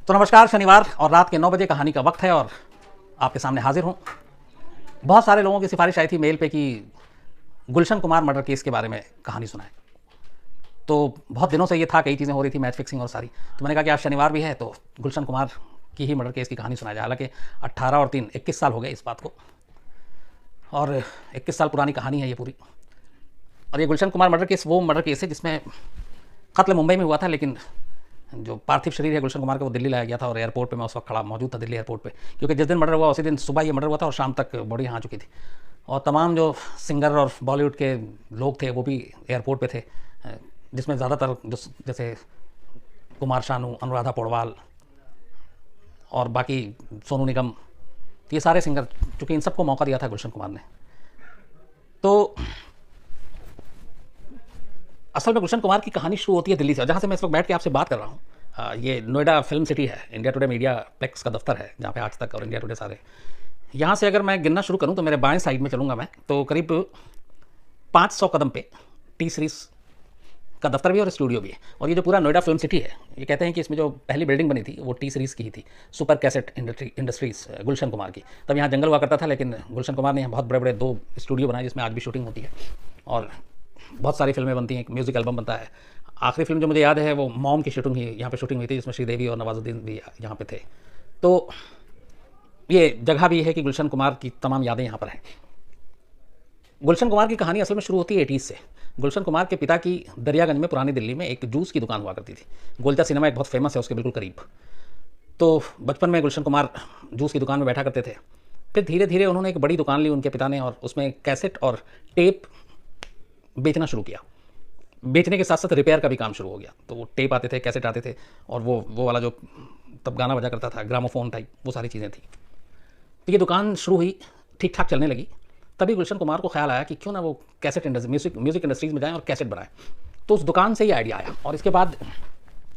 तो नमस्कार, शनिवार और रात के 9 बजे कहानी का वक्त है और आपके सामने हाजिर हूँ। बहुत सारे लोगों की सिफारिश आई थी मेल पे कि गुलशन कुमार मर्डर केस के बारे में कहानी सुनाएं। तो बहुत दिनों से ये था, कई चीज़ें हो रही थी, मैच फिक्सिंग और सारी। तो मैंने कहा कि आज शनिवार भी है तो गुलशन कुमार की ही मर्डर केस की कहानी सुनाई जाए। हालांकि 18 और 3 21 साल हो गए इस बात को, और 21 साल पुरानी कहानी है ये पूरी। और ये गुलशन कुमार मर्डर केस वो मर्डर केस है जिसमें कत्ल मुंबई में हुआ था, लेकिन जो पार्थिव शरीर है गुलशन कुमार का वो दिल्ली लाया गया था। और एयरपोर्ट पे मैं उस वक्त खड़ा मौजूद था, दिल्ली एयरपोर्ट पे, क्योंकि जिस दिन मर्डर हुआ उसी दिन सुबह ये मर्डर हुआ था और शाम तक बॉडी यहाँ आ चुकी थी। और तमाम जो सिंगर और बॉलीवुड के लोग थे वो भी एयरपोर्ट पे थे, जिसमें ज़्यादातर जो जैसे कुमार शानू, अनुराधा पौडवाल और बाकी सोनू निगम, ये सारे सिंगर, चूँकि इन सबको मौका दिया था गुलशन कुमार ने। तो असल में गुलशन कुमार की कहानी शुरू होती है दिल्ली से, जहाँ से मैं इस वक्त बैठ के आपसे बात कर रहा हूँ। ये नोएडा फिल्म सिटी है, इंडिया टुडे मीडिया प्लेक्स का दफ्तर है, जहाँ पे आज तक और इंडिया टुडे सारे। यहाँ से अगर मैं गिनना शुरू करूँ तो मेरे बाएं साइड में चलूँगा मैं, तो करीब 500 कदम पे टी सीरीज़ का दफ्तर भी और स्टूडियो भी है। और ये जो पूरा नोएडा फिल्म सिटी है, ये कहते हैं कि इसमें जो पहली बिल्डिंग बनी थी वो टी सीरीज़ की ही थी, super cassette industries Gulshan Kumar की। तब यहाँ जंगल हुआ करता था, लेकिन गुलशन कुमार ने यहाँ बहुत बड़े बड़े 2 स्टूडियो बनाए जिसमें आज भी शूटिंग होती है और बहुत सारी फिल्में बनती हैं, एक म्यूज़िक एल्बम बनता है। आखिरी फिल्म जो मुझे याद है वो मॉम की शूटिंग ही यहाँ पे शूटिंग हुई थी, जिसमें श्रीदेवी और नवाजुद्दीन भी यहाँ पे थे। तो ये जगह भी है कि गुलशन कुमार की तमाम यादें यहाँ पर हैं। गुलशन कुमार की कहानी असल में शुरू होती है 80s से। गुलशन कुमार के पिता की दरियागंज में पुरानी दिल्ली में एक जूस की दुकान हुआ करती थी। गोलचा सिनेमा एक बहुत फेमस है, उसके बिल्कुल करीब। तो बचपन में गुलशन कुमार जूस की दुकान में बैठा करते थे। फिर धीरे धीरे उन्होंने एक बड़ी दुकान ली उनके पिता ने, और उसमें कैसेट और टेप बेचना शुरू किया। बेचने के साथ साथ रिपेयर का भी काम शुरू हो गया। तो वो टेप आते थे, कैसेट आते थे, और वो वाला जो तब गाना बजा करता था, ग्रामोफोन टाइप, वो सारी चीज़ें थी। तो ये दुकान शुरू हुई, ठीक ठाक चलने लगी। तभी गुलशन कुमार को ख्याल आया कि क्यों ना वो कैसेट म्यूज़िक इंडस्ट्रीज़ में जाएँ और कैसेट बनाएं। तो उस दुकान से ही आइडिया आया, और इसके बाद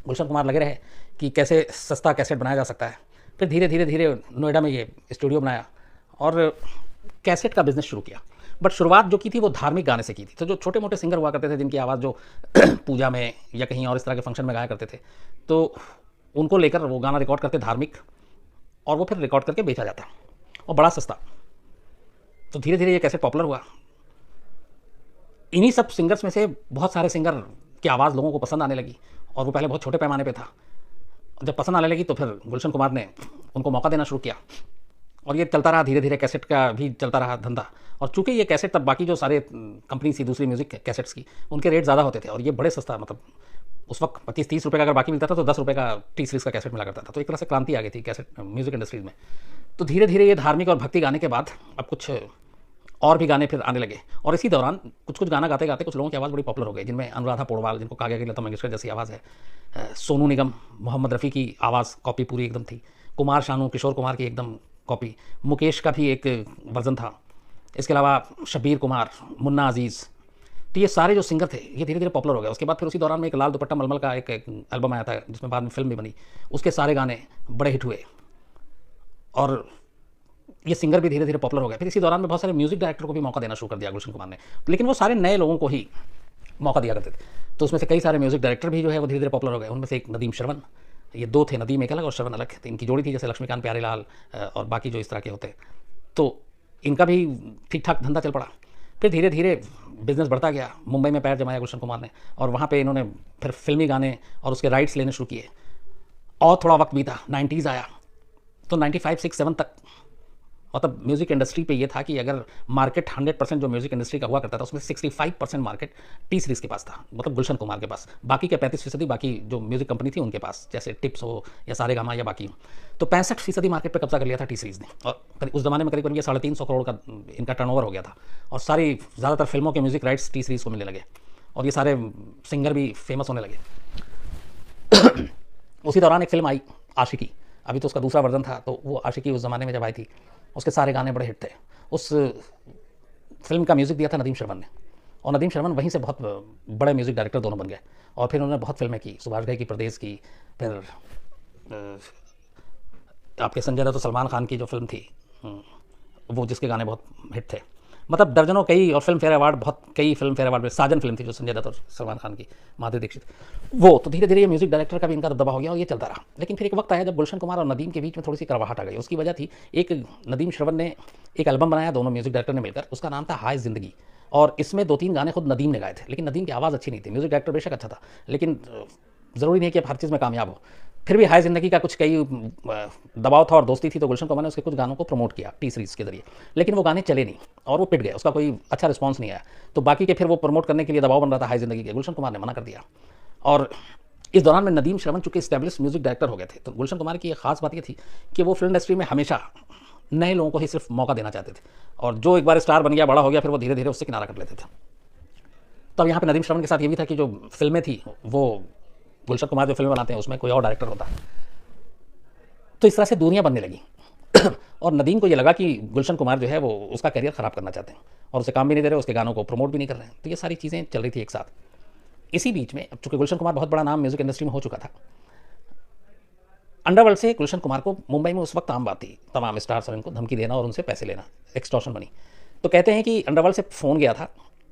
गुलशन कुमार लगे रहे कि कैसे सस्ता कैसेट बनाया जा सकता है। फिर धीरे धीरे धीरे नोएडा में ये स्टूडियो बनाया और कैसेट का बिज़नेस शुरू किया। बट शुरुआत जो की थी वो धार्मिक गाने से की थी। तो जो छोटे मोटे सिंगर हुआ करते थे जिनकी आवाज़ जो पूजा में या कहीं और इस तरह के फंक्शन में गाया करते थे, तो उनको लेकर वो गाना रिकॉर्ड करते धार्मिक, और वो फिर रिकॉर्ड करके बेचा जाता और बड़ा सस्ता। तो धीरे धीरे ये कैसेट पॉपुलर हुआ। इन्हीं सब सिंगर्स में से बहुत सारे सिंगर की आवाज़ लोगों को पसंद आने लगी, और वो पहले बहुत छोटे पैमाने पे था। जब पसंद आने लगी तो फिर गुलशन कुमार ने उनको मौका देना शुरू किया, और ये चलता रहा। धीरे धीरे कैसेट का भी चलता रहा धंधा। और चूँकि ये कैसेट तब बाकी जो सारे कंपनी थी दूसरी म्यूज़िक कैसेट्स की, उनके रेट ज़्यादा होते थे, और ये बड़े सस्ता, मतलब उस वक्त 25-30 रुपये का अगर बाकी मिलता था तो 10 रुपये का टी सीरीज़ का कैसेट मिला करता था। तो एक तरह से क्रांति आ गई थी कैसेट म्यूज़िक इंडस्ट्रीज़ में। तो धीरे धीरे ये धार्मिक और भक्ति गाने के बाद अब कुछ और भी गाने फिर आने लगे, और इसी दौरान कुछ गाना गाते गाते कुछ लोगों की आवाज़ बड़ी पॉपुलर हो गई, जिनमें अनुराधा पौडवाल, जिनको कहा गया कि लता मंगेशकर जैसी आवाज़ है, सोनू निगम, मोहम्मद रफ़ी की आवाज़ कॉपी पूरी एकदम थी, कुमार शानू, किशोर कुमार की एकदम कॉपी, मुकेश का भी एक वर्जन था, इसके अलावा शब्बीर कुमार, मुन्ना अजीज़। तो ये सारे जो सिंगर थे ये धीरे धीरे पॉपुलर हो गए। उसके बाद फिर उसी दौरान में एक लाल दुपट्टा मलमल का एक एल्बम आया था, जिसमें बाद में फिल्म भी बनी, उसके सारे गाने बड़े हिट हुए, और ये सिंगर भी धीरे धीरे पॉपुलर हो गए। फिर इसी दौरान में बहुत सारे म्यूज़िक डायरेक्टर को भी मौका देना शुरू कर दिया गुलशन कुमार ने, लेकिन वो सारे नए लोगों को ही मौका दिया करते थे। तो उसमें से कई सारे म्यूज़िक डायरेक्टर भी जो है वो धीरे धीरे पॉपुलर हो गए। उनमें से एक नदीम श्रवण, ये 2 थे, नदीम एक अलग और श्रवण अलग। इनकी जोड़ी थी, जैसे लक्ष्मीकांत प्यारेलाल और बाकी जो इस तरह के होते। तो इनका भी ठीक ठाक धंधा चल पड़ा। फिर धीरे धीरे बिज़नेस बढ़ता गया। मुंबई में पैर जमाया गुलशन कुमार ने, और वहाँ पे इन्होंने फिर फिल्मी गाने और उसके राइट्स लेने शुरू किए। और थोड़ा वक्त बीता, 90s आया, तो 95, 6, 7 तक मतलब म्यूज़िक इंडस्ट्री पे ये था कि अगर मार्केट 100% जो म्यूज़िक इंडस्ट्री का हुआ करता था, उसमें 65% मार्केट टी सीरीज़ के पास था, मतलब गुलशन कुमार के पास। बाकी के 35% बाकी जो म्यूज़िक कंपनी थी उनके पास, जैसे टिप्स हो या सारेगामा या बाकी। तो 65% मार्केट पे कब्जा कर लिया था टी सीरीज़ ने, और उस ज़माने में करीब ये 350 करोड़ का इनका टर्नओवर हो गया था, और सारी ज़्यादातर फिल्मों के म्यूज़िक राइट्स टी सीरीज़ को मिलने लगे, और ये सारे सिंगर भी फेमस होने लगे। उसी दौरान एक फिल्म आई आशिकी, अभी तो उसका दूसरा वर्जन था। तो वो आशिकी उस ज़माने में जब आई थी, उसके सारे गाने बड़े हिट थे। उस फिल्म का म्यूज़िक दिया था नदीम श्रवण ने, और नदीम श्रवण वहीं से बहुत बड़े म्यूज़िक डायरेक्टर दोनों बन गए। और फिर उन्होंने बहुत फिल्में की, सुभाष घई की परदेस की, फिर आपके संजय दत्त तो सलमान खान की जो फिल्म थी वो जिसके गाने बहुत हिट थे, मतलब दर्जनों कई, और फिल्म फेयर अवार्ड, बहुत कई फिल्म फेयर अवार्ड, साजन फिल्म थी जो संजय दत्त और सलमान खान की, माधुरी दीक्षित, वो तो धीरे धीरे ये म्यूजिक डायरेक्टर का भी इनका दबदबा हो गया और ये चलता रहा। लेकिन फिर एक वक्त आया जब गुलशन कुमार और नदीम के बीच में थोड़ी सी करवाहट आ गई। उसकी वजह थी, एक नदीम श्रवण ने एक एल्बम बनाया दोनों म्यूजिक डायरेक्टर ने मिलकर, उसका नाम था हाय जिंदगी, और इसमें 2-3 गाने खुद नदीम ने गाए थे, लेकिन नदीम की आवाज़ अच्छी नहीं थी। म्यूजिक डायरेक्टर बेशक अच्छा था, लेकिन ज़रूरी नहीं कि आप हर चीज़ में कामयाब हो। फिर भी हाय ज़िंदगी का कुछ कई दबाव था और दोस्ती थी, तो गुलशन कुमार ने उसके कुछ गानों को प्रमोट किया टी सीरीज़ के जरिए, लेकिन वो गाने चले नहीं और वो पिट गए, उसका कोई अच्छा रिस्पॉन्स नहीं आया। तो बाकी के फिर वो प्रमोट करने के लिए दबाव बन रहा था हाय ज़िंदगी के, गुलशन कुमार ने मना कर दिया। और इस दौरान में नदीम श्रवण चूंकि स्टैब्लिश म्यूजिक डायरेक्टर हो गए थे, तो गुलशन कुमार की एक खास बात ये थी कि वो फिल्म इंडस्ट्री में हमेशा नए लोगों को ही सिर्फ मौका देना चाहते थे, और जो एक बार स्टार बन गया, बड़ा हो गया, फिर वो धीरे धीरे उससे किनारा कर लेते थे। तो अब यहाँ पे नदीम श्रवण के साथ ये भी था कि जो फिल्में थी वो गुलशन कुमार जो फिल्में बनाते हैं उसमें कोई और डायरेक्टर होता, तो इस तरह से दूरियां बनने लगी। और नदीम को ये लगा कि गुलशन कुमार जो है वो उसका करियर ख़राब करना चाहते हैं और उसे काम भी नहीं दे रहे, उसके गानों को प्रमोट भी नहीं कर रहे हैं। तो ये सारी चीज़ें चल रही थी एक साथ। इसी बीच में, अब चूंकि गुलशन कुमार बहुत बड़ा नाम म्यूजिक इंडस्ट्री में हो चुका था, अंडरवर्ल्ड से गुलशन कुमार को मुंबई में उस वक्त आम बात थी तमाम स्टार्स और इनको धमकी देना और उनसे पैसे लेना, एक्सटॉर्शन मनी। तो कहते हैं कि अंडरवर्ल्ड से फ़ोन गया था,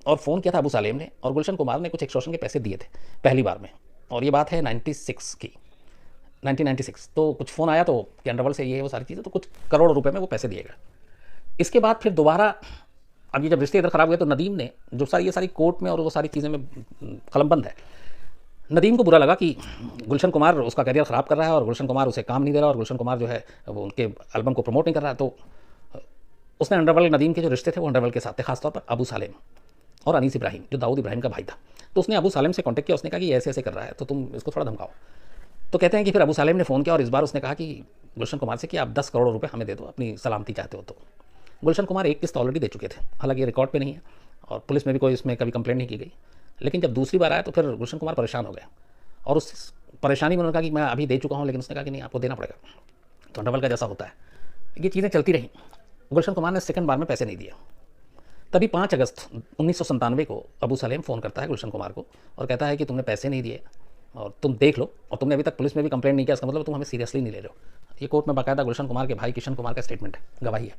और फ़ोन किया था अबू सालेम ने, और गुलशन कुमार ने कुछ एक्सटॉर्शन के पैसे दिए थे पहली बार में, और ये बात है 96 की, 1996। तो कुछ फ़ोन आया तो कि अंडरवर्ल्ड से ये वो सारी चीज़ें, तो कुछ करोड़ रुपए में वो पैसे दिए गए। इसके बाद फिर दोबारा, अब ये जब रिश्ते इधर ख़राब हुए तो नदीम ने जो सारी ये सारी कोर्ट में और वो सारी चीज़ें में कलमबंद है, नदीम को बुरा लगा कि गुलशन कुमार उसका करियर ख़राब कर रहा है और गुलशन कुमार उसे काम नहीं दे रहा, और गुलशन कुमार जो है वो उनके एल्बम को प्रमोट नहीं कर रहा है। तो उसने अंडरवर्ल्ड, नदीम के जो रिश्ते थे वो अंडरवर्ल्ड के साथ थे, खासतौर पर अबू सालेम और अनीस इब्राहिम जो दाऊद इब्राहिम का भाई था। तो उसने अबू सालेम से कॉन्टैक्ट किया, उसने कहा कि ऐसे ऐसे कर रहा है तो तुम इसको थोड़ा धमकाओ। तो कहते हैं कि फिर अबू सालेम ने फ़ोन किया और इस बार उसने कहा कि गुलशन कुमार से कि आप 10 करोड़ रुपए हमें दे दो, अपनी सलामती चाहते हो तो। गुलशन कुमार एक किस्त ऑलरेडी दे चुके थे, हालांकि रिकॉर्ड पे नहीं है और पुलिस में भी कोई इसमें कभी कंप्लेंट नहीं की गई। लेकिन जब दूसरी बार आया तो फिर गुलशन कुमार परेशान हो गया, और उस परेशानी में उन्होंने कहा कि मैं अभी दे चुका हूँ, लेकिन उसने कहा कि नहीं आपको देना पड़ेगा। तो अंडरवर्ल्ड का जैसा होता है, ये चीज़ें चलती रहीं। गुलशन कुमार ने सेकंड बार में पैसे नहीं दिए। तभी 5 अगस्त 1997 को अबू सलेम फ़ोन करता है गुलशन कुमार को और कहता है कि तुमने पैसे नहीं दिए और तुम देख लो, और तुमने अभी तक पुलिस में भी कंप्लेंट नहीं किया, इसका मतलब तुम हमें सीरियसली नहीं ले रहे हो। ये कोर्ट में बाकायदा गुलशन कुमार के भाई किशन कुमार का स्टेटमेंट है, गवाही है।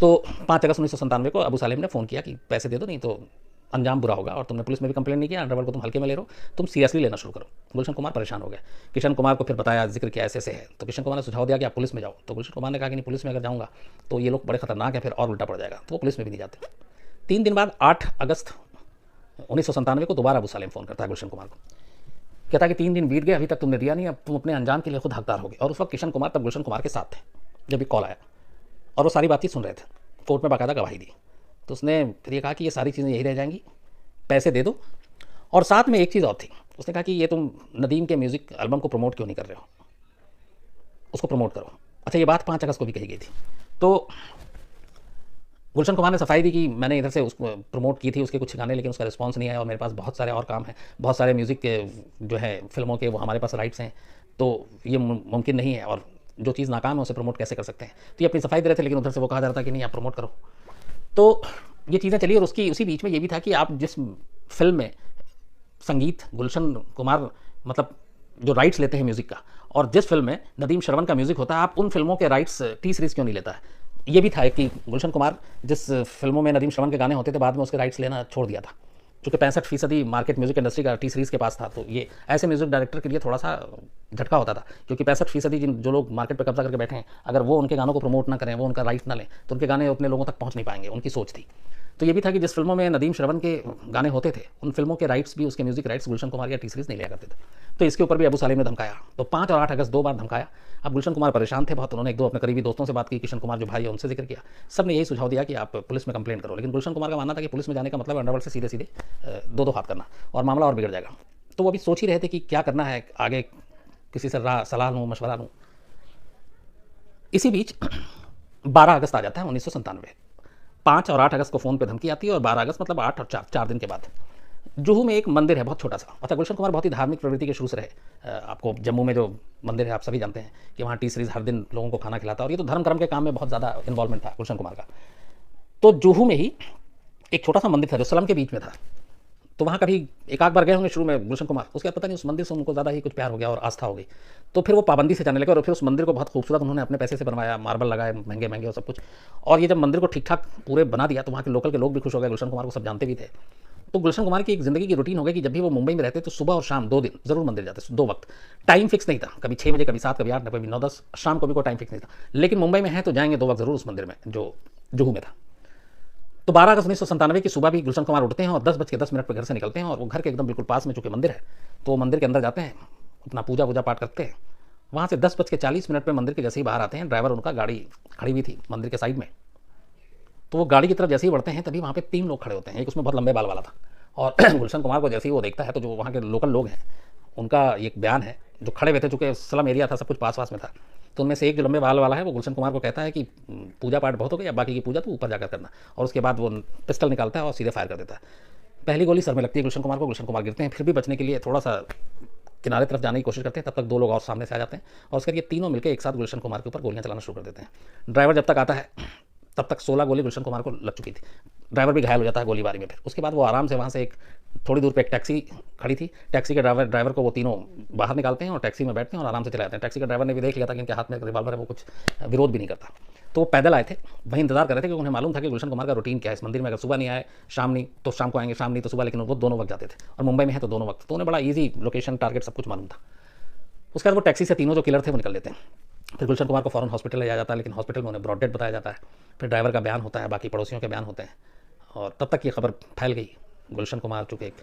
तो 5 अगस्त 1997 को अबू सलेम ने फ़ोन किया कि पैसे दे दो, नहीं तो अंजाम बुरा होगा, और तुमने पुलिस में भी कंप्लेंट नहीं किया, अंडरवर्ल्ड को तुम हल्के में ले रहे हो, तुम सीरियसली लेना शुरू करो। गुलशन कुमार परेशान हो गए। किशन कुमार को फिर बताया, जिक्र किया ऐसे ऐसे है, तो किशन कुमार ने सुझाव दिया कि आप पुलिस में जाओ। तो गुलशन कुमार ने कहा कि नहीं, पुलिस में अगर जाऊँगा तो ये लोग बड़े खतरनाक है, फिर और उल्टा पड़ जाएगा, तो वो पुलिस में भी नहीं जाते। 3 दिन बाद 8 अगस्त 1997 को दोबारा अबू सलेम फ़ोन करता है गुलशन कुमार को, कहता है कि 3 दिन बीत गए, अभी तक तुमने दिया नहीं, अब तुम अपने अंजाम के लिए खुद हकदार हो गए। और उस वक्त किशन कुमार तब गुलशन कुमार के साथ थे जब ये कॉल आया, और वो सारी बातचीत सुन रहे थे, कोर्ट में बाकायदा गवाही दी। तो उसने फिर ये कहा कि ये सारी चीज़ें यही रह जाएंगी, पैसे दे दो। और साथ में एक चीज़ और थी, उसने कहा कि ये तुम नदीम के म्यूज़िक एल्बम को प्रमोट क्यों नहीं कर रहे हो, उसको प्रमोट करो। अच्छा, ये बात 5 अगस्त को भी कही गई थी। तो गुलशन कुमार ने सफाई दी कि मैंने इधर से उसको प्रमोट की थी उसके कुछ गाने, लेकिन उसका रिस्पांस नहीं आया और मेरे पास बहुत सारे और काम हैं, बहुत सारे म्यूज़िक के जो है फिल्मों के वो हमारे पास राइट्स हैं, तो ये मुमकिन नहीं है, और जो चीज़ नाकाम है उसे प्रमोट कैसे कर सकते हैं। तो ये अपनी सफाई दे रहे थे, लेकिन उधर से वो कहा जा रहा था कि नहीं आप प्रमोट करो। तो ये चीज़ें चली, और उसी बीच में ये भी था कि आप जिस फिल्म में संगीत गुलशन कुमार मतलब जो राइट्स लेते हैं म्यूज़िक का, और जिस फिल्म में नदीम श्रवण का म्यूज़िक होता है, आप उन फिल्मों के राइट्स टी सीरीज़ क्यों नहीं लेता है। ये भी था कि गुलशन कुमार जिस फिल्मों में नदीम श्रवण के गाने होते थे, बाद में उसके राइट्स लेना छोड़ दिया था, क्योंकि 65% मार्केट म्यूज़िक इंडस्ट्री का टी सीरीज़ के पास था। तो ये ऐसे म्यूज़िक डायरेक्टर के लिए थोड़ा सा झटका होता था, क्योंकि 65% जो लोग मार्केट पर कब्जा करके बैठे हैं, अगर वो उनके गानों को प्रमोट ना करें, वो उनका राइट ना लें, तो उनके गाने उतने लोगों तक पहुँच नहीं पाएंगे, उनकी सोच थी। तो ये भी था कि जिस फिल्मों में नदीम श्रवण के गाने होते थे, उन फिल्मों के राइट्स भी, उसके म्यूजिक राइट्स गुलशन कुमार या टी सीरीज़ नहीं लिया करते थे। तो इसके ऊपर भी अबू सालेम ने धमकाया। तो 5 और 8 अगस्त 2 बार धमकाया। अब गुलशन कुमार परेशान थे बहुत, उन्होंने 1-2 अपने करीबी दोस्तों से बात की, किशन कुमार जो भाई है उनसे जिक्र किया, सब ने यही सुझाव दिया कि आप पुलिस में कंप्लेंट करो। लेकिन गुलशन कुमार का मानना था कि पुलिस में जाने का मतलब अंडरवर्ल्ड से सीधे सीधे 2-2 हाथ करना और मामला और बिगड़ जाएगा। तो वो अभी सोच ही रहे थे कि क्या करना है आगे, किसी से सलाह लूँ, मशवरा लूँ। इसी बीच 12 अगस्त आ जाता है 1997। 5 और 8 अगस्त को फ़ोन पे धमकी आती है, और 12 अगस्त मतलब 8 और 4 दिन के बाद जुहू में एक मंदिर है बहुत छोटा सा। अच्छा, गुलशन कुमार बहुत ही धार्मिक प्रवृत्ति के शुरू से रहे। आपको जम्मू में जो मंदिर है आप सभी जानते हैं कि वहाँ टी सीरीज़ हर दिन लोगों को खाना खिलाता है, और ये तो धर्म कर्म के काम में बहुत ज़्यादा इन्वॉल्वमेंट था गुलशन कुमार का। तो जुहू में ही एक छोटा सा मंदिर था जो स्लम के बीच में था, तो वहाँ कभी एक आध बार गए होंगे शुरू में गुलशन कुमार, उसके बाद पता नहीं उस मंदिर से उनको ज़्यादा ही कुछ प्यार हो गया और आस्था हो गई, तो फिर वो पाबंदी से जाने लगे और फिर उस मंदिर को बहुत खूबसूरत उन्होंने अपने पैसे से बनवाया, मार्बल लगाए महंगे महंगे और सब कुछ। और ये जब मंदिर को ठीक ठाक पूरे बना दिया तो वहाँ के लोकल के लोग भी खुश हो गए, गुलशन कुमार को सब जानते भी थे। तो गुलशन कुमार की एक ज़िंदगी की रूटीन हो गई कि जब भी वो मुंबई में रहते तो सुबह और शाम 2 दिन ज़रूर मंदिर जाते, 2 वक्त। टाइम फिक्स नहीं था, कभी 6 बजे, कभी 7, कभी 8, कभी 9, 10, शाम को भी कोई टाइम फिक्स नहीं था, लेकिन मुंबई में है तो जाएंगे 2 वक्त ज़रूर उस मंदिर में जो जुहू में था। तो 12 अगस्त 1997 की सुबह भी गुलशन कुमार उठते हैं और 10:10 पर घर से निकलते हैं और वो घर के एकदम बिल्कुल पास में चूंकि मंदिर है तो मंदिर के अंदर जाते हैं, अपना पूजा वूजा पाठ करते हैं। वहाँ से 10:40 पर मंदिर के जैसे ही बाहर आते हैं, ड्राइवर उनका गाड़ी खड़ी हुई थी मंदिर के साइड में, तो वो गाड़ी की तरफ जैसे ही बढ़ते हैं तभी वहाँ पे 3 लोग खड़े होते हैं, एक उसमें बहुत लंबे बाल वाला था। और गुलशन कुमार को जैसे ही वो देखता है तो जो वहाँ के लोकल लोग हैं उनका एक बयान है, जो खड़े हुए थे चूँकि स्लम एरिया था, सब कुछ पास पास में था, तो उनमें से एक जो लंबे बाल वाला है वो गुलशन कुमार को कहता है कि पूजा पाठ बहुत हो गई, अब बाकी की पूजा तो ऊपर जाकर करना। और उसके बाद वो पिस्टल निकालता है और सीधे फायर कर देता है। पहली गोली सर में लगती है गुलशन कुमार को, गुलशन कुमार गिरते हैं, फिर भी बचने के लिए थोड़ा सा किनारे तरफ जाने की कोशिश करते हैं, तब तक 2 लोग और सामने से आ जाते हैं और उसके ये तीनों मिलकर एक साथ गुलशन कुमार के ऊपर गोलियां चलाना शुरू कर देते हैं। ड्राइवर जब तक आता है तब तक 16 गोली गुलशन कुमार को लग चुकी थी, ड्राइवर भी घायल हो जाता है गोलीबारी में। फिर उसके बाद वो आराम से वहाँ से एक थोड़ी दूर पे एक टैक्सी खड़ी थी, टैक्सी के ड्राइवर को वो तीनों बाहर निकालते हैं और टैक्सी में बैठते हैं और आराम से चले जाते हैं। टैक्सी के ड्राइवर ने भी देख लिया था कि इनके हाथ में रिवॉल्वर है, वो कुछ विरोध भी नहीं करता, तो वो पैदल आए थे, वहीं इंतजार कर रहे थे, क्योंकि उन्हें मालूम था कि गुलशन कुमार का रूटीन क्या है इस मंदिर में, अगर सुबह नहीं आए शाम नहीं तो शाम को आएंगे, शाम नहीं तो सुबह, लेकिन वो दोनों वक्त जाते थे और मुंबई में है तो दोनों वक्त, तो उन्हें बड़ा ईजी लोकेशन टारगेट सब कुछ मालूम था। उसके बाद वो टैक्सी से तीनों जो किलर थे वो निकल लेते हैं। फिर गुलशन कुमार को फ़ौरन हॉस्पिटल ले जाया जाता है, लेकिन हॉस्पिटल में उन्हें ब्रॉड डेड बताया जाता है। फिर ड्राइवर का बयान होता है, बाकी पड़ोसियों के बयान होते हैं और तब तक ये खबर फैल गई। गुलशन कुमार चूँकि एक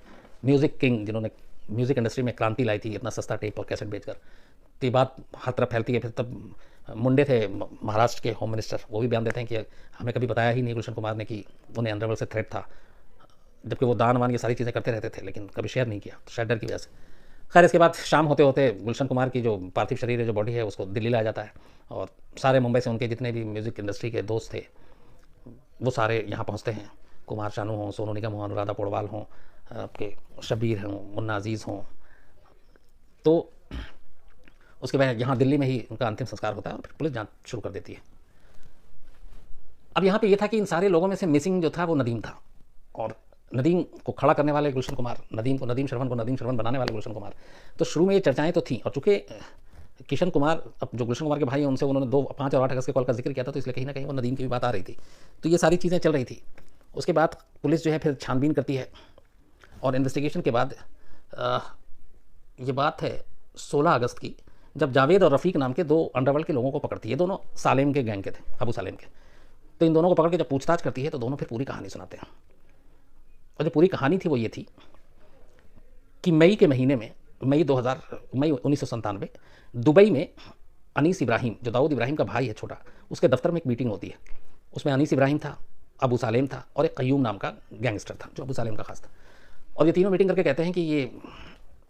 म्यूज़िक किंग, जिन्होंने म्यूज़िक इंडस्ट्री में क्रांति लाई थी इतना सस्ता टेप और कैसेट बेचकर, तो ये बात हर तरफ फैलती है। फिर तब मुंडे थे महाराष्ट्र के होम मिनिस्टर, वो भी बयान देते हैं कि हमें कभी बताया ही नहीं गुलशन कुमार ने कि उन्हें अंडरवर्ल्ड से थ्रेट था, जबकि वो दान वान ये सारी चीज़ें करते रहते थे, लेकिन कभी शेयर नहीं किया, शायद डर की वजह से। खैर इसके बाद शाम होते होते गुलशन कुमार की जो पार्थिव शरीर है, जो बॉडी है, उसको दिल्ली लाया जाता है और सारे मुंबई से उनके जितने भी म्यूज़िक इंडस्ट्री के दोस्त थे वो सारे यहाँ पहुँचते हैं। कुमार शानू हों, सोनू निगम हों, अनुराधा पौडवाल हों, आपके शब्बीर हों, मुन्ना अजीज़ हों, तो उसके बाद यहाँ दिल्ली में ही उनका अंतिम संस्कार होता है और फिर पुलिस जांच शुरू कर देती है। अब यहाँ पे ये था कि इन सारे लोगों में से मिसिंग जो था वो नदीम था, और नदीम को खड़ा करने वाले गुलशन कुमार, नदीम शरवण बनाने वाले गुलशन कुमार। तो शुरू में ये चर्चाएं तो थी, और चूँकि किशन कुमार, अब जो गुलशन कुमार के भाई हैं, उनसे उन्होंने 5 और 8 अगस्त के कॉल का जिक्र किया था, तो इसलिए कहीं ना कहीं वो नदीम की भी बात आ रही थी, तो ये सारी चीज़ें चल रही थी। उसके बाद पुलिस जो है फिर छानबीन करती है और इन्वेस्टिगेशन के बाद ये बात है 16 अगस्त की, जब जावेद और रफ़ीक नाम के 2 अंडरवर्ल्ड के लोगों को पकड़ती है। दोनों सालेम के गैंग के थे, अबू सालेम के। तो इन दोनों को पकड़ के जब पूछताछ करती है तो दोनों फिर पूरी कहानी सुनाते हैं, और जो पूरी कहानी थी वो ये थी कि मई के महीने में, मई 1997 दुबई में अनीस इब्राहिम, जो दाऊद इब्राहिम का भाई है छोटा, उसके दफ्तर में एक मीटिंग होती है। उसमें अनीस इब्राहिम था, अबू सालेम था और एक कयूम नाम का गैंगस्टर था जो अबू सालेम का खास था। और ये तीनों मीटिंग करके कहते हैं कि ये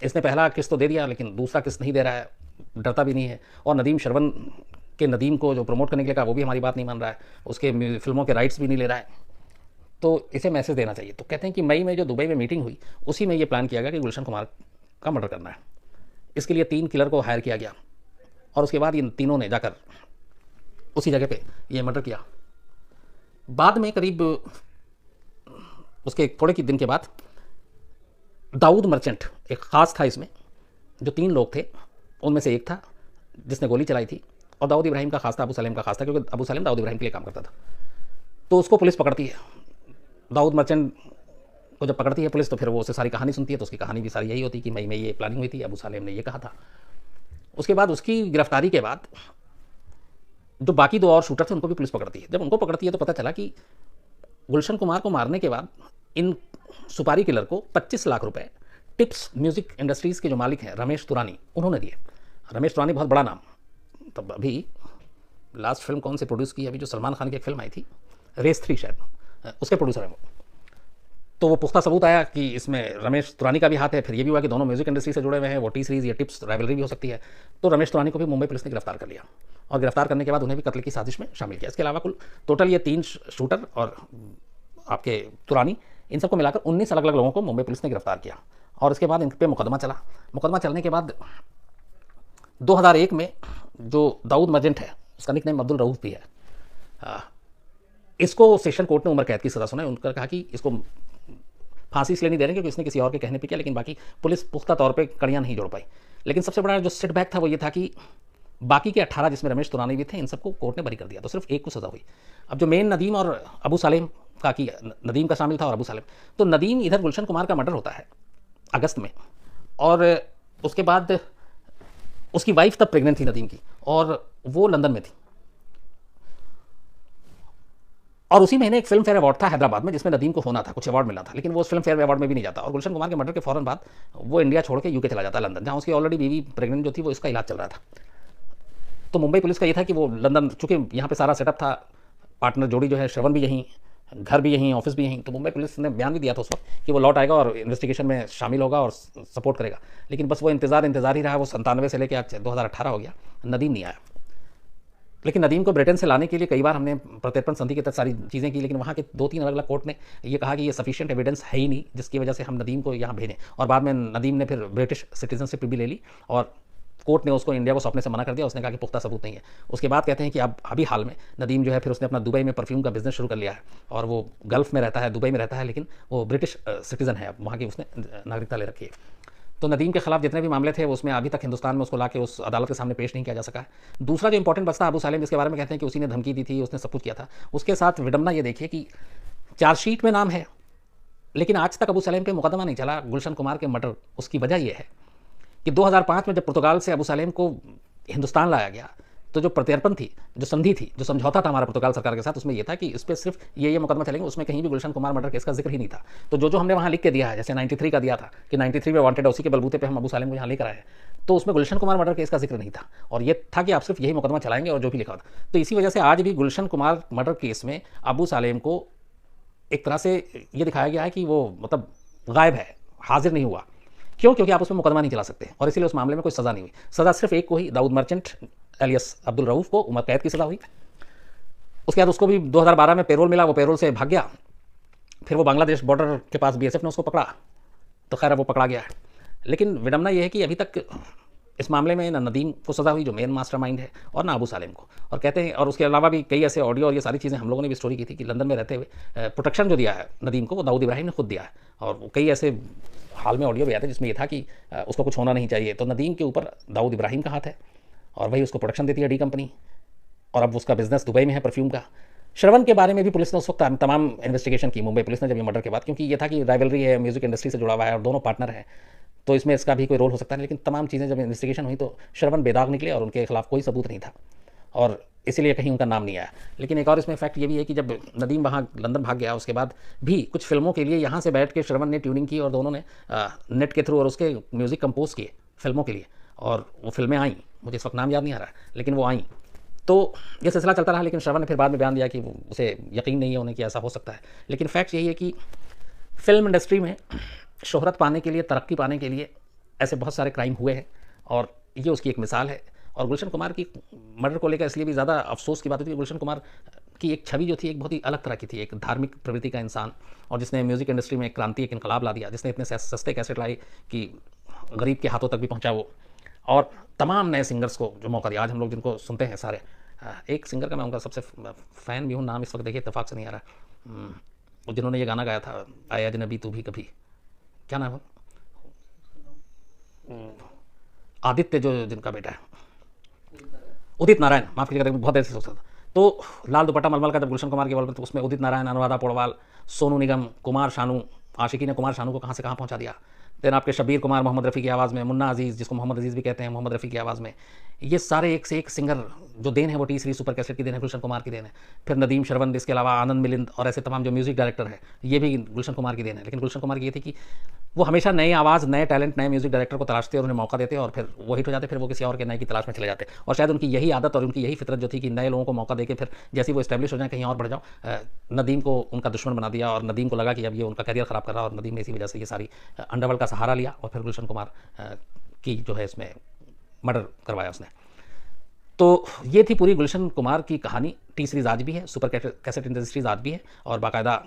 इसने पहला किस्त तो दे दिया, लेकिन दूसरा किस्त नहीं दे रहा है, डरता भी नहीं है, और नदीम शरवण के नदीम को जो प्रमोट करने के लिए कहा वो भी हमारी बात नहीं मान रहा है, उसके फिल्मों के राइट्स भी नहीं ले रहा है, तो इसे मैसेज देना चाहिए। तो कहते हैं कि मई में जो दुबई में मीटिंग हुई उसी में ये प्लान किया गया कि गुलशन कुमार का मर्डर करना है। इसके लिए 3 किलर को हायर किया गया और उसके बाद इन तीनों ने जाकर उसी जगह पे ये मर्डर किया। बाद में करीब उसके थोड़े के दिन के बाद दाऊद मर्चेंट एक ख़ास था इसमें, जो 3 लोग थे उनमें से एक था जिसने गोली चलाई थी, और दाऊद इब्राहिम का खास था, अबू सलेम का खास था, क्योंकि अबू सलेम दाऊद इब्राहिम के लिए काम करता था। तो उसको पुलिस पकड़ती है, दाऊद मर्चेंट को जब पकड़ती है पुलिस, तो फिर वो उससे सारी कहानी सुनती है, तो उसकी कहानी भी सारी यही होती कि मई में ये प्लानिंग हुई थी, अबू सलेम ने ये कहा था। उसके बाद उसकी गिरफ्तारी के बाद जो बाकी 2 और शूटर थे उनको भी पुलिस पकड़ती है। जब उनको पकड़ती है तो पता चला कि गुलशन कुमार को मारने के बाद इन सुपारी किलर को 25 लाख रुपए टिप्स म्यूज़िक इंडस्ट्रीज़ के जो मालिक हैं रमेश तुरानी, उन्होंने दिए। रमेश तुरानी बहुत बड़ा नाम, तब अभी लास्ट फिल्म कौन से प्रोड्यूस की, अभी जो सलमान खान की एक फिल्म आई थी रेस 3 शायद, उसके प्रोड्यूसर हैं वो। तो वो पुख्ता सबूत आया कि इसमें रमेश तुरानी का भी हाथ है। फिर ये भी हुआ कि दोनों म्यूज़िक इंडस्ट्री से जुड़े हुए हैं, वो टी सीरीज़ या टिप्स राइवलरी भी हो सकती है। तो रमेश तुरानी को भी मुंबई पुलिस ने गिरफ्तार कर लिया, और गिरफ्तार करने के बाद उन्हें भी कत्ल की साजिश में शामिल किया। इसके अलावा कुल टोटल ये 3 शूटर और आपके तुरानी, इन सबको मिलाकर 19 अलग अलग लोगों को मुंबई पुलिस ने गिरफ्तार किया। और इसके बाद इन पर मुकदमा चला। मुकदमा चलने के बाद 2001 में जो दाऊद मर्चेंट है, उसका निकनेम अब्दुल रऊफ भी है, इसको सेशन कोर्ट ने उम्र कैद की सज़ा सुनाई। उनका कहा कि इसको फांसी इसलिए नहीं दे रहे क्योंकि उसने किसी और के कहने पे किया, लेकिन बाकी पुलिस पुख्ता तौर पे कड़ियाँ नहीं जोड़ पाई। लेकिन सबसे बड़ा जो सेटबैक था वो ये था कि बाकी के 18 जिसमें रमेश तुरानी भी थे, इन सबको कोर्ट ने बरी कर दिया, तो सिर्फ एक को सज़ा हुई। अब जो मेन नदीम और अबू सालेम का कि नदीम का शामिल था और अबू सालेम, तो नदीम इधर गुलशन कुमार का मर्डर होता है अगस्त में, और उसके बाद उसकी वाइफ तब प्रेग्नेंट थी नदीम की, और वो लंदन में थी। और उसी महीने एक फिल्म फेयर अवार्ड था हैदराबाद में जिसमें नदीम को होना था, कुछ अवार्ड मिला था, लेकिन वो उस फिल्म फेयर अवार्ड में भी नहीं जाता। और गुलशन कुमार के मर्डर के फ़ौरन बाद वो इंडिया छोड़ के यूके चला जाता है, लंदन, जहाँ उसकी ऑलरेडी बीवी प्रेग्नेंट जो थी वो इसका इलाज चल रहा था। तो मुंबई पुलिस का ये था कि वो लंदन, चूँकि यहाँ पे सारा सेटअप था, पार्टनर जोड़ी जो है श्रवण भी यहीं, घर भी यहीं, ऑफिस भी यहीं, तो मुंबई पुलिस ने बयान भी दिया था उस वक्त कि वो लौट आएगा और इन्वेस्टिगेशन में शामिल होगा और सपोर्ट करेगा। लेकिन बस वो इंतज़ार ही रहा। वो 97 से लेकर आज 2018 हो गया, नदीम नहीं आया। लेकिन नदीम को ब्रिटेन से लाने के लिए कई बार हमने प्रत्यर्पण संधि के तहत सारी चीज़ें की, लेकिन वहाँ के 2-3 अलग अलग कोर्ट ने ये कहा कि ये सफिशिएंट एविडेंस है ही नहीं जिसकी वजह से हम नदीम को यहाँ भेजें। और बाद में नदीम ने फिर ब्रिटिश सिटीजनशिप भी ले ली और कोर्ट ने उसको इंडिया को सौंपने से मना कर दिया। उसने कहा कि पुख्ता सबूत नहीं है। उसके बाद कहते हैं कि अब अभी हाल में नदीम जो है फिर उसने अपना दुबई में परफ्यूम का बिजनेस शुरू कर लिया है, और वो गल्फ़ में रहता है, दुबई में रहता है, लेकिन वो ब्रिटिश सिटीज़न है, अब वहाँ की उसने नागरिकता ले रखी है। तो नदीम के खिलाफ जितने भी मामले थे उसमें अभी तक हिंदुस्तान में उसको लाके उस अदालत के सामने पेश नहीं किया जा सका है। दूसरा जो इंपॉर्टेंट बचता अबू सालेम, जिसके बारे में कहते हैं कि उसी ने धमकी दी थी, उसने सब कुछ किया था, उसके साथ विडंबना ये देखिए कि चार्जशीट में नाम है लेकिन आज तक अबू सलेम पे मुकदमा नहीं चला गुलशन कुमार के मर्डर। उसकी वजह यह है कि 2005 में जब पुर्तगाल से अबू सलेम को हिंदुस्तान लाया गया तो जो प्रत्यर्पण थी, जो संधि थी, जो समझौता था हमारा पुर्तगाल सरकार के साथ, उसमें यह था कि इस पर सिर्फ ये मुकदमा चलेंगे, उसमें कहीं भी गुलशन कुमार मर्डर केस का जिक्र ही नहीं था। तो जो हमने वहाँ लिख के दिया है, जैसे 93 का दिया था कि 93 में वांटेड है, उसी के बलबूते पे हम अबू सालेम को यहाँ लेकर आए, तो उसमें गुलशन कुमार मर्डर केस का जिक्र नहीं था, और ये था कि आप सिर्फ यही मुकदमा चलाएंगे और जो भी लिखा था। तो इसी वजह से आज भी गुलशन कुमार मर्डर केस में अबू सालेम को एक तरह से ये दिखाया गया है कि वो मतलब गायब है, हाजिर नहीं हुआ। क्यों? क्योंकि आप उसमें मुकदमा नहीं चला सकते, और इसीलिए उस मामले में कोई सज़ा नहीं हुई। सज़ा सिर्फ एक को ही, दाऊद मर्चेंट एलियस अब्दुल रऊफ़ को उम्र कैद की सज़ा हुई। उसके बाद उसको भी 2012 में पेरोल मिला, वो पेरोल से भाग गया। फिर वो बांग्लादेश बॉर्डर के पास बीएसएफ ने उसको पकड़ा, तो खैर वो पकड़ा गया है। लेकिन विडंबना ये है कि अभी तक इस मामले में ना नदीम को सज़ा हुई जो मेन मास्टरमाइंड है, और ना अबू सालेम को। और कहते हैं, और उसके अलावा भी कई ऐसे ऑडियो और ये सारी चीज़ें हम लोगों ने भी स्टोरी की थी कि लंदन में रहते हुए प्रोटेक्शन जो दिया है नदीम को, वो दाऊद इब्राहिम ने खुद दिया है। और कई ऐसे हाल में ऑडियो भी आए थे जिसमें ये था कि उसको कुछ होना नहीं चाहिए। तो नदीम के ऊपर दाऊद इब्राहिम का हाथ है, और वही उसको प्रोटेक्शन देती है डी कंपनी, और अब उसका बिजनेस दुबई में है परफ्यूम का। श्रवण के बारे में भी पुलिस ने उस वक्त तमाम इन्वेस्टिगेशन की, मुंबई पुलिस ने, जब ये मर्डर के बाद, क्योंकि ये था कि राइवलरी है, म्यूजिक इंडस्ट्री से जुड़ा हुआ है और दोनों पार्टनर हैं, तो इसमें इसका भी कोई रोल हो सकता है। लेकिन तमाम चीज़ें जब इन्वेस्टिगेशन हुई तो श्रवण बेदाग निकले और उनके खिलाफ कोई सबूत नहीं था, और इसीलिए कहीं उनका नाम नहीं आया। लेकिन एक और इसमें फैक्ट ये भी है कि जब नदीम वहाँ लंदन भाग गया, उसके बाद भी कुछ फिल्मों के लिए यहाँ से बैठ के श्रवण ने ट्यूनिंग की, और दोनों ने नेट के थ्रू और उसके म्यूज़िक कंपोज किए फिल्मों के लिए, और वो फिल्में आईं। मुझे इस वक्त नाम याद नहीं आ रहा, लेकिन वो आईं। तो ये सिलसिला चलता रहा, लेकिन श्रवण ने फिर बाद में बयान दिया कि उसे यकीन नहीं है उन्हें कि ऐसा हो सकता है। लेकिन फैक्ट यही है कि फिल्म इंडस्ट्री में शोहरत पाने के लिए, तरक्की पाने के लिए ऐसे बहुत सारे क्राइम हुए हैं, और ये उसकी एक मिसाल है। और गुलशन कुमार की मर्डर को लेकर इसलिए भी ज़्यादा अफसोस की बात होती है कि गुलशन कुमार की एक छवि जो थी एक बहुत ही अलग तरह की थी, एक धार्मिक प्रवृत्ति का इंसान, और जिसने म्यूज़िक इंडस्ट्री में एक क्रांति, एक इनकलाब ला दिया, जिसने इतने सस्ते कैसेट लाई कि गरीब के हाथों तक भी पहुँचा वो, और तमाम नए सिंगर्स को जो मौका दिया। आज हम लोग जिनको सुनते हैं सारे, एक सिंगर का मैं उनका सबसे फ़ैन भी हूँ, नाम इस वक्त देखिए इत्तेफाक से नहीं आ रहा, जिन्होंने ये गाना गाया था, आए अजनबी तू भी कभी, क्या नाम है, आदित्य जो जिनका बेटा है, उदित नारायण, माफ़ कीजिएगा, बहुत ऐसे सोचता था। तो लाल दुपट्टा मलमल का जब गुलशन कुमार की बोल, तो उसमें उदित नारायण, अनुराधा पौडवाल, सोनू निगम, कुमार शानू, आशिकी ने कुमार शानू को कहाँ से कहाँ पहुँचा दिया। देन आपके शब्बीर कुमार मोहम्मद रफ़ी की आवाज़ में, मुन्ना अजीज़, जिसको मोहम्मद अजीज़ भी कहते हैं, मोहम्मद रफ़ी की आवाज़ में, ये सारे एक से एक सिंगर जो देन है वो टी सीरीज़ सुपर कैसेट की देन है, गुलशन कुमार की देन है। फिर नदीम, श्रवण, इसके अलावा आनंद मिलिंद और ऐसे तमाम जो म्यूज़िक डायरेक्टर है, ये भी गुलशन कुमार की देन है। लेकिन गुलशन कुमार की ये थी कि वो हमेशा नए आवाज़, नए टैलेंट, नए म्यूज़िक डायरेक्टर को तलाशते और उन्हें मौका देते, और फिर वो हिट हो जाते, फिर वो किसी और के नए की तलाश में चले जाते। और शायद उनकी यही आदत और उनकी यही फितरत जो थी कि नए लोगों को मौका देके फिर जैसे वो इस्टेब्लिश हो जाए, कहीं और बढ़ जाओ। नदीम को उनका दुश्मन बना दिया, और नदीम को लगा कि अब ये उनका करियर ख़राब कर रहा है, और नदीम ने इसी वजह से ये सारी अंडरवर्ल्ड का सहारा लिया, और फिर गुलशन कुमार की जो है इसमें मर्डर करवाया उसने। तो ये थी पूरी गुलशन कुमार की कहानी। टी सीरीज़ आज भी है, सुपर कैसेट इंडस्ट्रीज़ आज भी है, और बाकायदा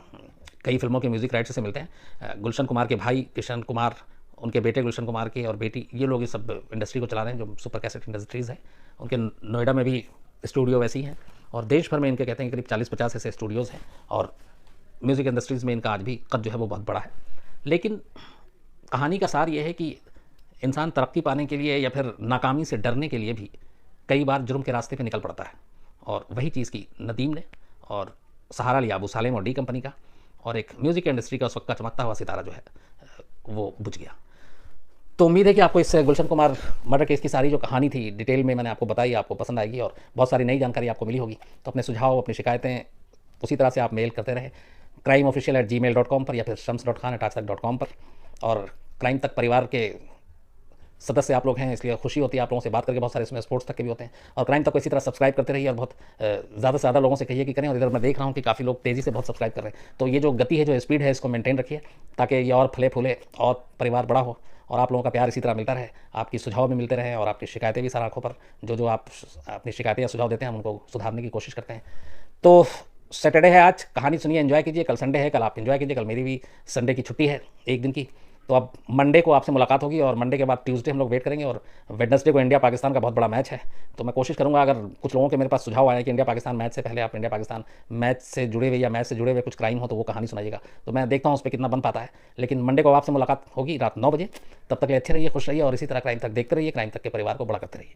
कई फिल्मों के म्यूज़िक राइट्स से मिलते हैं। गुलशन कुमार के भाई किशन कुमार, उनके बेटे गुलशन कुमार के और बेटी, ये लोग इस सब इंडस्ट्री को चला रहे हैं जो सुपर कैसेट इंडस्ट्रीज़ है। उनके नोएडा में भी स्टूडियो वैसी हैं, और देश भर में इनके कहते हैं करीब 40-50 ऐसे स्टूडियोज़ हैं, और म्यूज़िक इंडस्ट्रीज़ में इनका आज भी कद जो है वो बहुत बड़ा है। लेकिन कहानी का सार ये है कि इंसान तरक्की पाने के लिए या फिर नाकामी से डरने के लिए भी कई बार जुर्म के रास्ते पे निकल पड़ता है। और वही चीज़ की नदीम ने और सहारा लिया अबू सालेम और डी कंपनी का, और एक म्यूज़िक इंडस्ट्री का उस वक्त का चमकता हुआ सितारा जो है वो बुझ गया। तो उम्मीद है कि आपको इस गुलशन कुमार मर्डर केस की सारी जो कहानी थी डिटेल में मैंने आपको बताई, आपको पसंद आएगी और बहुत सारी नई जानकारी आपको मिली होगी। तो अपने सुझाव, अपनी शिकायतें उसी तरह से आप मेल करते रहे crimeofficial@gmail.com पर या फिर shams.khan@aajtak.com पर। और क्राइम तक परिवार के सदस्य आप लोग हैं, इसलिए खुशी होती है आप लोगों से बात करके। बहुत सारे इसमें स्पोर्ट्स तक के भी होते हैं। और क्राइम तक को इसी तरह सब्सक्राइब करते रहिए और बहुत ज़्यादा से ज़्यादा लोगों से कहिए कि करें। और इधर मैं देख रहा हूँ कि काफ़ी लोग तेज़ी से बहुत सब्सक्राइब कर रहे हैं। तो ये जो गति है, जो स्पीड है, इसको मेंटेन रखिए ताकि ये और फले फूले और परिवार बड़ा हो और आप लोगों का प्यार इसी तरह मिलता रहे, आपकी सुझाव भी मिलते रहे और आपकी शिकायतें भी सर आँखों पर जो आप अपनी शिकायतें या सुझाव देते हैं हम उनको सुधारने की कोशिश करते हैं। तो सैटरडे है आज, कहानी सुनिए, एंजॉय कीजिए। कल संडे है, कल आप एंजॉय कीजिए। कल मेरी भी संडे की छुट्टी है एक दिन की। तो अब मंडे को आपसे मुलाकात होगी और मंडे के बाद ट्यूसडे हम लोग वेट करेंगे। और वेडनेसडे को इंडिया पाकिस्तान का बहुत बड़ा मैच है। तो मैं कोशिश करूंगा, अगर कुछ लोगों के मेरे पास सुझाव आया कि इंडिया पाकिस्तान मैच से पहले आप इंडिया पाकिस्तान मैच से जुड़े हुए या मैच से जुड़े हुए कुछ क्राइम हो तो वो कहानी सुनाइएगा। तो मैं देखता हूँ उस पर कितना बन पाता है। लेकिन मंडे को आपसे मुलाकात होगी रात 9 बजे। तब तक अच्छे रहिए, खुश रहिए और इसी तरह क्राइम तक देखते रहिए। क्राइम तक के परिवार को बड़ा करते रहिए।